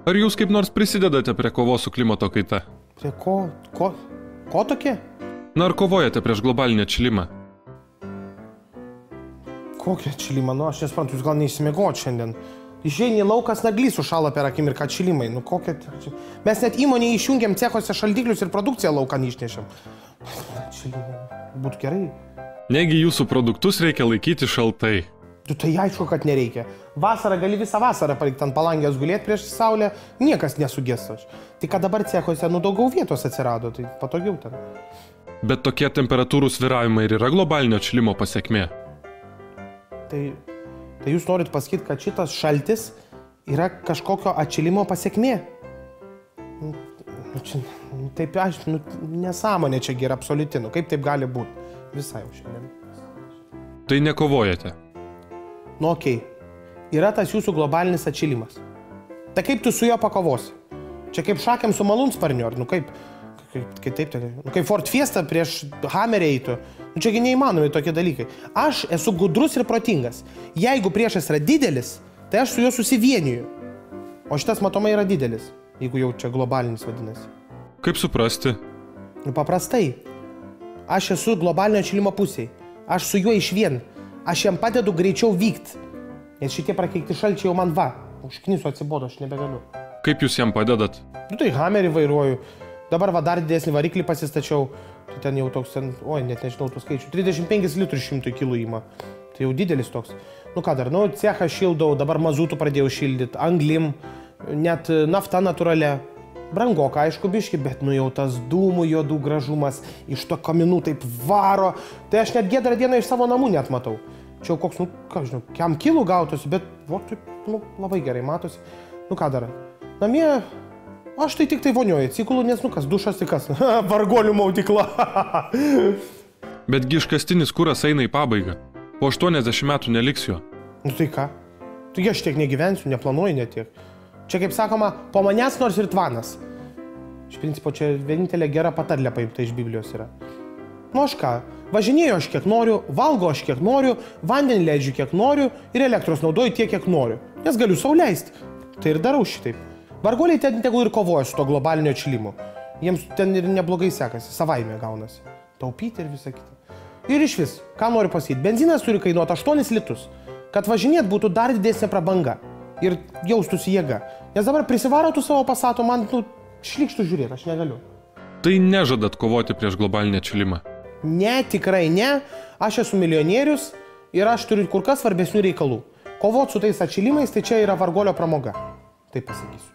Ar jūs kaip nors prisidedate prie kovos su klimato kaita? Prie ko? Ko tokie? Na, ar kovojate prieš globalinį atšilimą? Kokią atšilimą? Nu, aš nesuprantu, jūs gal neįsimiegot šiandien. Išeini į laukas, naglys sušala per akimirką atšilimai. Nu, kokia... Mes net įmonėje išjungiam cechuose šaldiklius ir produkciją laukan išnešėm. Atšilimai. Būtų gerai. Negi jūsų produktus reikia laikyti šaltai. Tai aišku, kad nereikia. Vasarą gali visą vasarą palikti ant palangės gulėti prieš saulę, niekas nesugėsta. Tai kad dabar cechuose daugiau vietos atsirado, tai patogiau ten. Bet tokie temperatūrų svyravimai ir yra globalinio atšilimo pasekmė. Tai jūs norit pasakyti, kad šitas šaltis yra kažkokio atšilimo pasekmė? Taip, nesąmonė čia yra absoliuti, kaip taip gali būti? Visai jau šiandien. Tai nekovojate? Nu, okei. Yra tas jūsų globalinis atšilimas. Tai kaip tu su juo pakovosi? Čia kaip šakėm su malūnsparniu, ar kaip Ford Fiesta prieš Hammerį eitų. Čiagi neįmanomi tokie dalykai. Aš esu gudrus ir protingas. Jeigu priešas yra didelis, tai aš su juo susivieniju. O šitas matomai yra didelis, jeigu jau čia globalinis vadinasi. Kaip suprasti? Paprastai. Aš esu globalinio atšilimo pusėje. Aš su juo išvien. Aš jam padedu greičiau vykti. Nes šitie prakeikti šalčiai jau man užkniso atsibodo, aš nebegaliu. Kaip jūs jam padedat? Tai Hammerį vairuoju. Dabar dar didesnį variklį pasistačiau. Tai ten jau toks, net nežinau tų skaičių. 35 litrų 100 kilų ima. Tai jau didelis toks. Nu ką dar, cechą šildau, dabar mazutų pradėjau šildyti, anglim, net nafta natūralia. Brangoka, aišku, biški, bet jau tas dūmų juodų gražumas iš to kaminų taip varo. Tai aš net giedrą dieną iš savo namų net matau. Čia jau koks, kiam kilų gautosi, bet labai gerai matosi. Ką dar? Namie, aš tai tik tai vonioju, atsikulu, nes dušas tai kas? Vargolių maudykla. Betgi iškastinis kuras eina į pabaigą. Po 80 metų neliks jo. Tai ką? Tai aš tiek negyvensiu, neplanuoju netiek. Čia, kaip sakoma, po manęs nors ir tvanas. Iš principo, čia vienintelė gera patarlė paimta iš Biblijos yra. Aš ką, važinėju aš kiek noriu, valgo aš kiek noriu, vandenį leidžiu kiek noriu ir elektros naudoju tiek, kiek noriu. Nes galiu sau leisti. Tai ir darau šitaip. Vargoliai ten tegul ir kovoja su to globalinio atšilimu. Jiems ten ir neblogai sekasi, savaime gaunasi. Taupyti ir visą kitą. Ir iš vis, ką noriu pasakyti, benzinas turi kainuoti 8 litus, kad važinėt būtų dar didesnė prabanga. Ir jaustųsi jėga. Nes dabar prisivaro tu savo Passato, man šlikštų žiūrėti, aš negaliu. Tai nežadat kovoti prieš globalinį atšilimą? Ne, tikrai ne. Aš esu milijonierius ir aš turiu kur kas svarbesnių reikalų. Kovoti su tais atšilimais, tai čia yra vargolio pramoga. Taip pasakysiu.